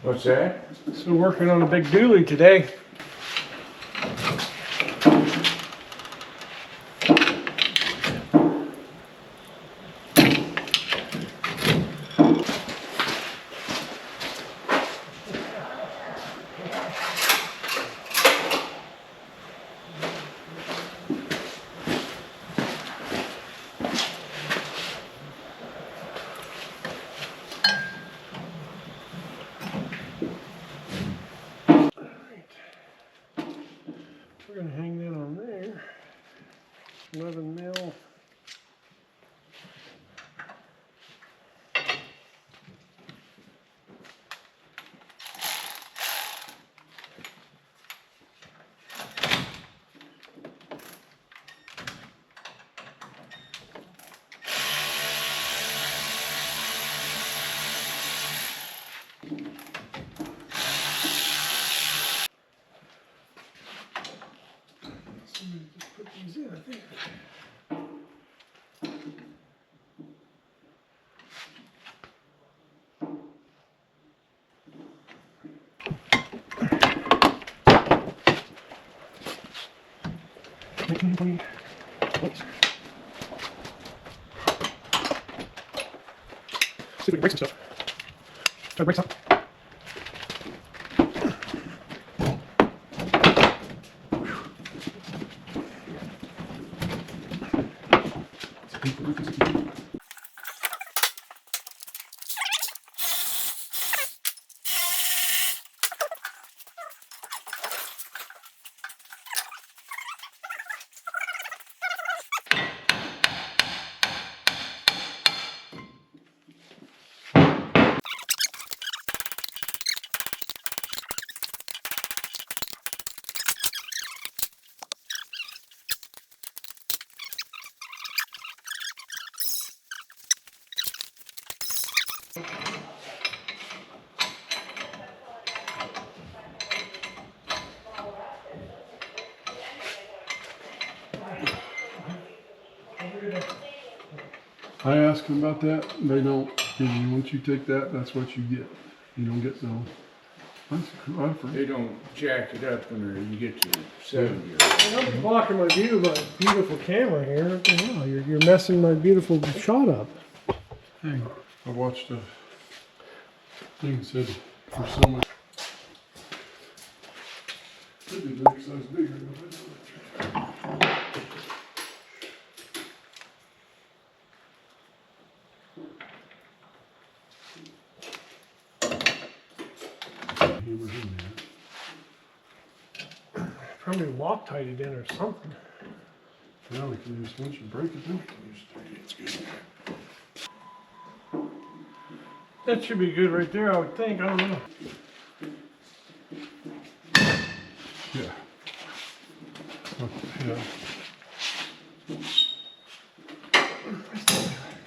What's that? So working on a big dually today. We're going to hang that on there. 11 mil. Somebody just put these in, I think. See if we can break some stuff. Try to break some. I asked them about that. They don't. Once you take that, that's what you get. You don't get no. That's cool. They don't jack it up when you get to 70. Don't be blocking my view of my beautiful camera here. What the hell? You're messing my beautiful shot up. Hey, I watched a thing that said for so much. Could be the next size bigger. Probably Loctite it in or something. Yeah, we can just, once you break it, then we can use it. It's good. That should be good right there, I would think. I don't know. Yeah. Yeah.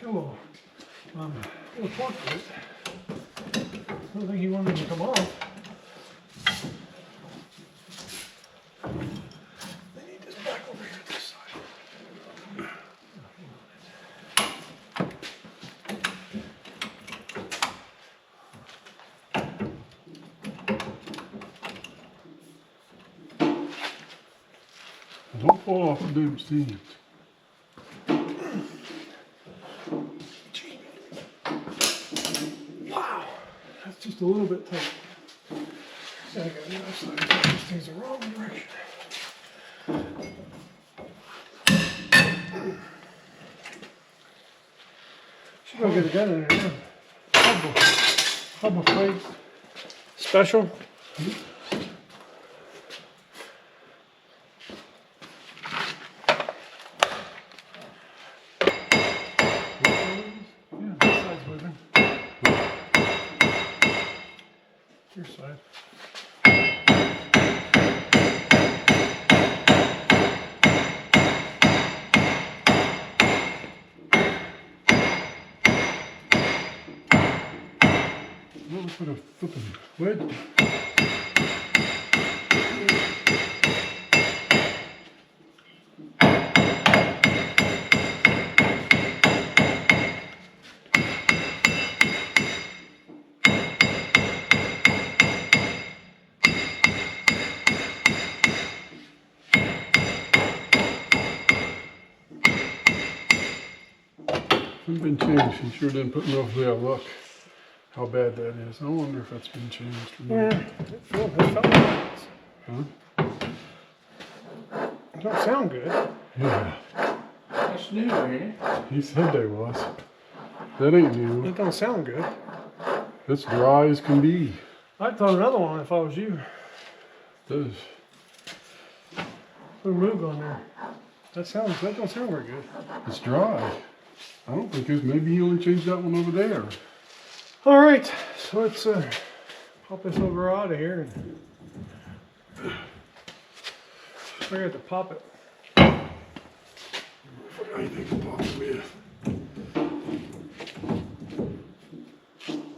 Come on. We'll talk to it. I don't think he wanted to come off. I need this back over here to this side. Don't fall off the damn stand. Wow, that's just a little bit tight. So I got the other side. These things the wrong direction. Should go get a gun in there. Hubble plate special. Yeah, this side's moving. Your side. Well, we put a flipping wedge. hasn't been changed. He sure didn't put enough there. Look how bad that is. I wonder if that's been changed or not. Yeah, it felt like it. Huh? It don't sound good. Yeah. That's new, ain't it? He said they was. That ain't new. It don't sound good. It's dry as can be. I'd throw another one if I was you. This. Put a Moog on there. That don't sound very good. It's dry. I don't think it's. Maybe he only changed that one over there. All right, so let's pop this over out of here. And I got to pop it. I think I'll pop it with.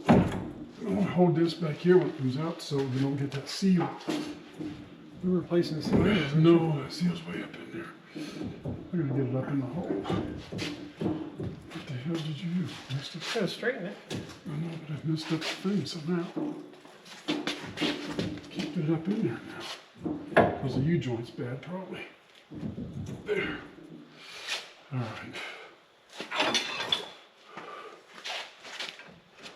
I want to hold this back here when it comes out so we don't get that seal. We're replacing the seal. No, that seal's way up in there. I gotta get it up in the hole. What the hell did you do? Missed it? Gotta straighten it. I know, but I messed up the thing somehow. Keep it up in there now. Because the U-joint's bad, probably. There. All right.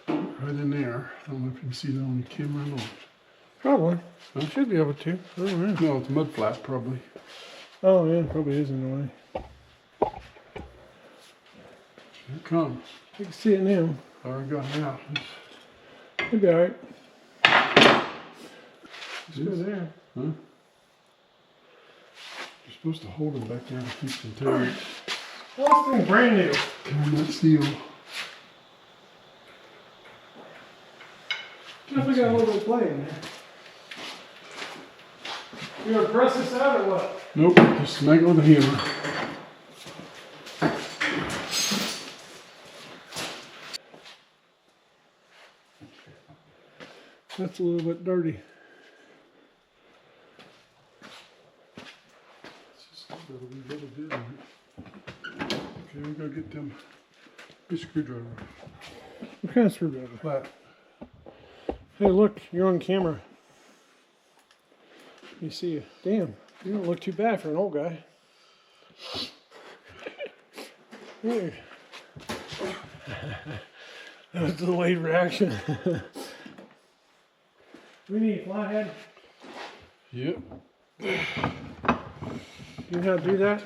Right in there. I don't know if you can see that on the camera or not. Probably. Huh? Should be able to. I don't know. No, it's mud flat, probably. Oh yeah, probably is in the way. Here it comes. You can see it now. I already got it out. It'll be all right. It's Yes. good there. Huh? You're supposed to hold them back there to keep them tight. Well, this thing's brand new. Turn that seal. Definitely got a little bit of play in there. You gonna press this out or what? Nope, just smack it with a hammer. That's a little bit dirty. It's just a little bit of it. Okay, we gotta get them. Big screwdriver. What kind of screwdriver? Flat. Hey, look, you're on camera. You see you. Damn, you don't look too bad for an old guy. Hey. That was a delayed reaction. We need a flathead. Yep. You know how to do that?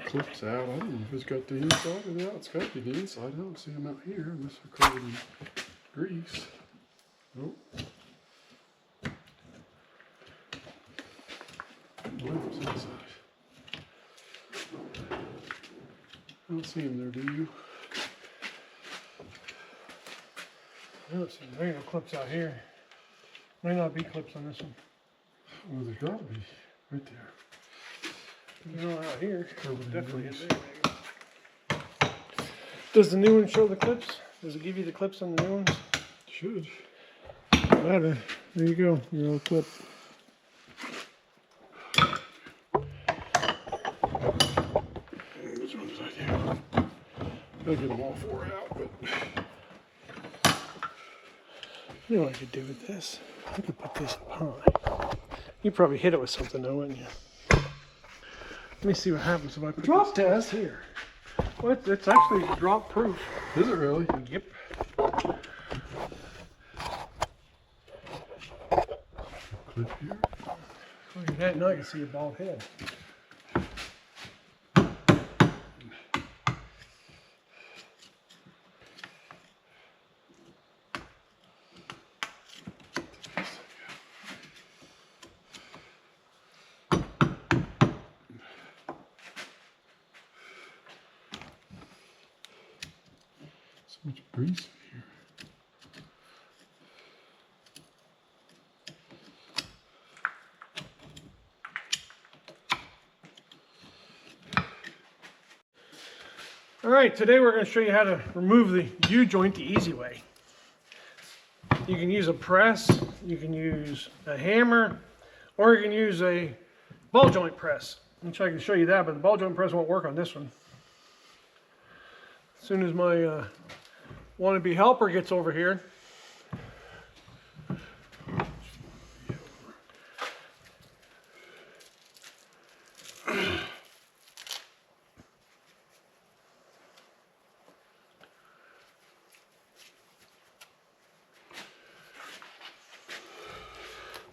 Clips out. I don't know if it's got the inside or the out. It's got to be the inside. I don't see them out here unless they're covered in grease. Nope. Where's the inside? I don't see them there, do you? I don't see there ain't no clips out here. May not be clips on this one. Well, there's got to be right there. There's no out here. Covered in Definitely grease. in there, maybe. Does the new one show the clips? Does it give you the clips on the new ones? Should. Better. There you go. Your little clip. Which one did I do? I'll get them all four out, but You know what I could do with this? I could put this up high. You'd probably hit it with something though, wouldn't you? Let me see what happens if I put drop this test here. Well, it's actually drop proof. Is it really? Yep. Clip here. Look at that, now I can see your bald head. So much grease in here. All right, today we're going to show you how to remove the U-joint the easy way. You can use a press, you can use a hammer, or you can use a ball joint press. I'm sure I can show you that, but the ball joint press won't work on this one. As soon as my wannabe helper gets over here,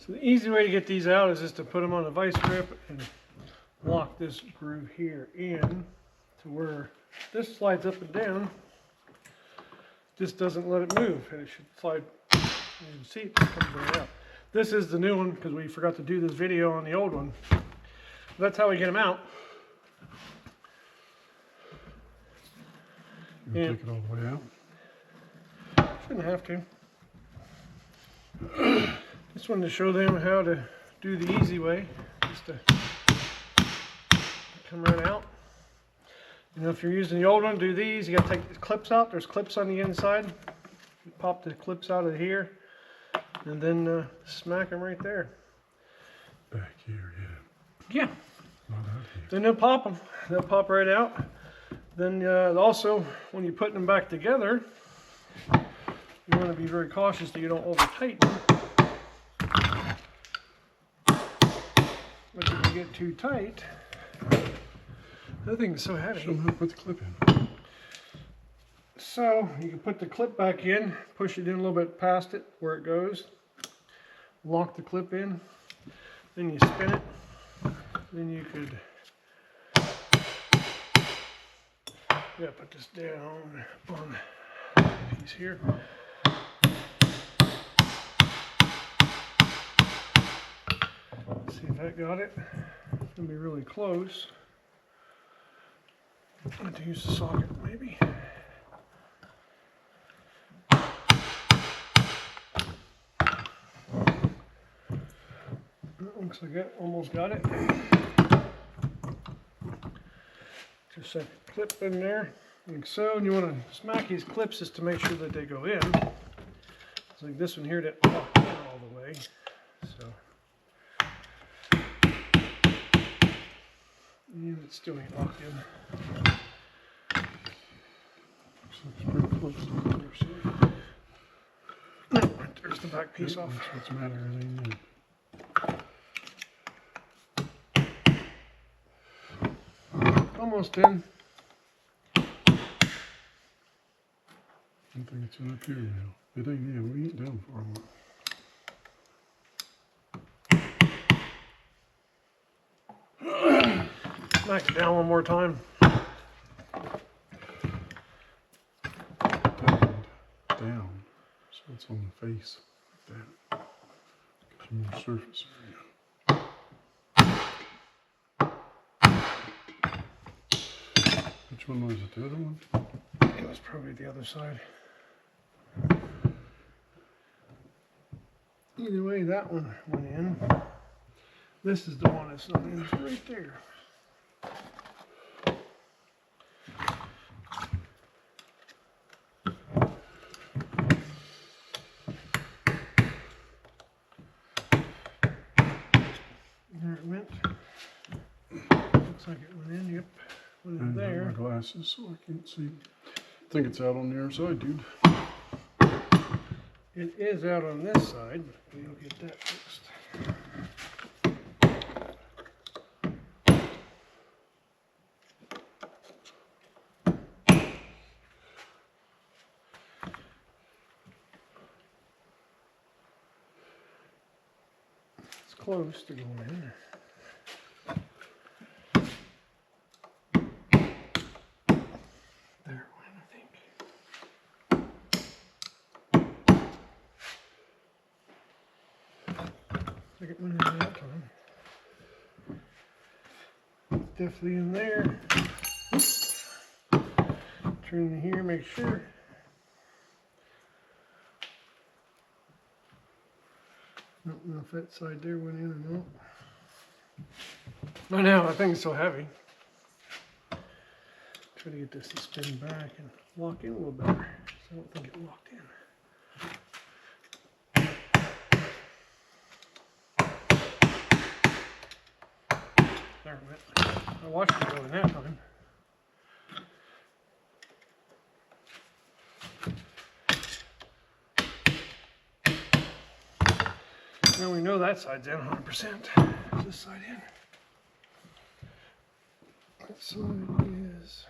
So the easy way to get these out is just to put them on a vice grip and lock this groove here in to where this slides up and down. This doesn't let it move, and it should slide. You can see it just comes right out. This is the new one because we forgot to do this video on the old one. That's how we get them out. You take it all the way out. Shouldn't have to. Just wanted to show them how to do the easy way. Just to come right out. You know, if you're using the old one, do these. You got to take the clips out. There's clips on the inside. You pop the clips out of here, and then smack them right there. Back here, yeah. Yeah. Not out here. Then they'll pop them. They'll pop right out. Then also, when you're putting them back together, you want to be very cautious that you don't over tighten. But if you get too tight, that thing is so heavy. Show them how to put the clip in. So you can put the clip back in, push it in a little bit past it where it goes, lock the clip in, then you spin it, then you could put this down on the piece here. See if that got it. It's gonna be really close. I have to use the socket maybe. Looks like it almost got it. Just set the clip in there, like so. And you want to smack these clips just to make sure that they go in. It's like this one here that locked in all the way. So, and it still ain't locked in. It's pretty close. No, there's the back piece off. That's what's the matter. Everything in. Almost in. I think it's in up here now. It ain't, yeah, we ain't down far enough. Smack it down one more time. Down. So it's on the face like that. Gives you more surface area. Which one was it? The other one? It was probably the other side. Either way, that one went in. This is the one that's not in. It's right there. There it went. Looks like it went in. Yep. Went in I have there. my glasses so I can't see. I think it's out on the other side, dude. It is out on this side, but we'll get that fixed. It's close to going in. There it went, I think. Like it went in that time. It's definitely in there. Turn here, make sure. Don't know if that side there went in or not. I know, that thing's so heavy. Try to get this to spin back and lock in a little better. So I don't think it locked in. There it went. I watched it go in that time. Now we know that side's in 100%. This side in. That side is.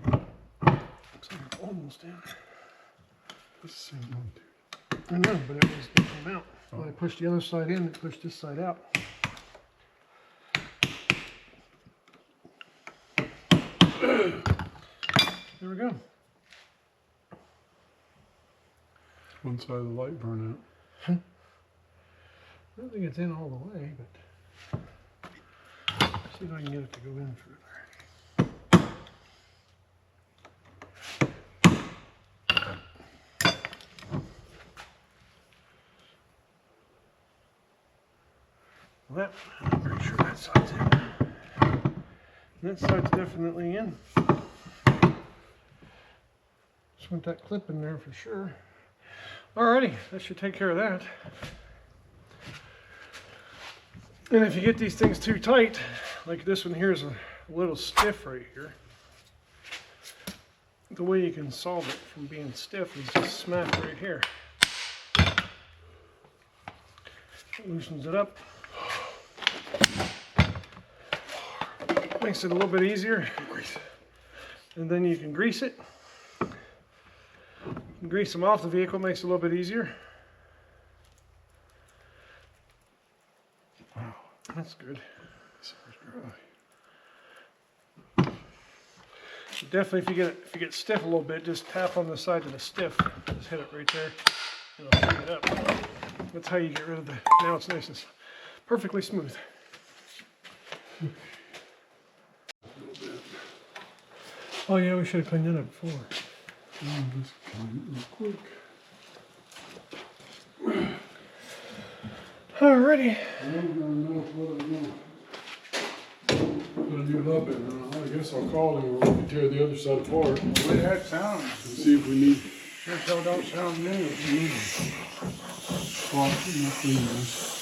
Looks like it's almost in. That's the same one, dude. I know, but it came out. When I pushed the other side in, it pushed this side out. There we go. One side of the light burn I don't think it's in all the way, but see if I can get it to go in further. Well, I'm pretty sure that side's in. That side's definitely in. Just want that clip in there for sure. Alrighty, that should take care of that. And if you get these things too tight, like this one here is a little stiff right here, the way you can solve it from being stiff is just smack right here. It loosens it up. Makes it a little bit easier. And then you can grease it. Grease them off the vehicle, makes it a little bit easier. Wow. That's good. Dry. Definitely, if you get stiff a little bit, just tap on the side of the stiff. Just hit it right there. It'll free it up. That's how you get rid of the. Now it's nice and perfectly smooth. Oh yeah, we should have cleaned that up before. Just clean it real quick. Alrighty. I don't know what I'm going to put a new hub in. I guess I'll call him when we can tear the other side apart and The way that sounds, see if we need sure so don't sound new. swap and clean this.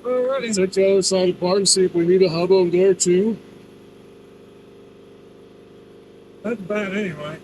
Alrighty, take the other side apart and see if we need a hub over there too. That's bad anyway.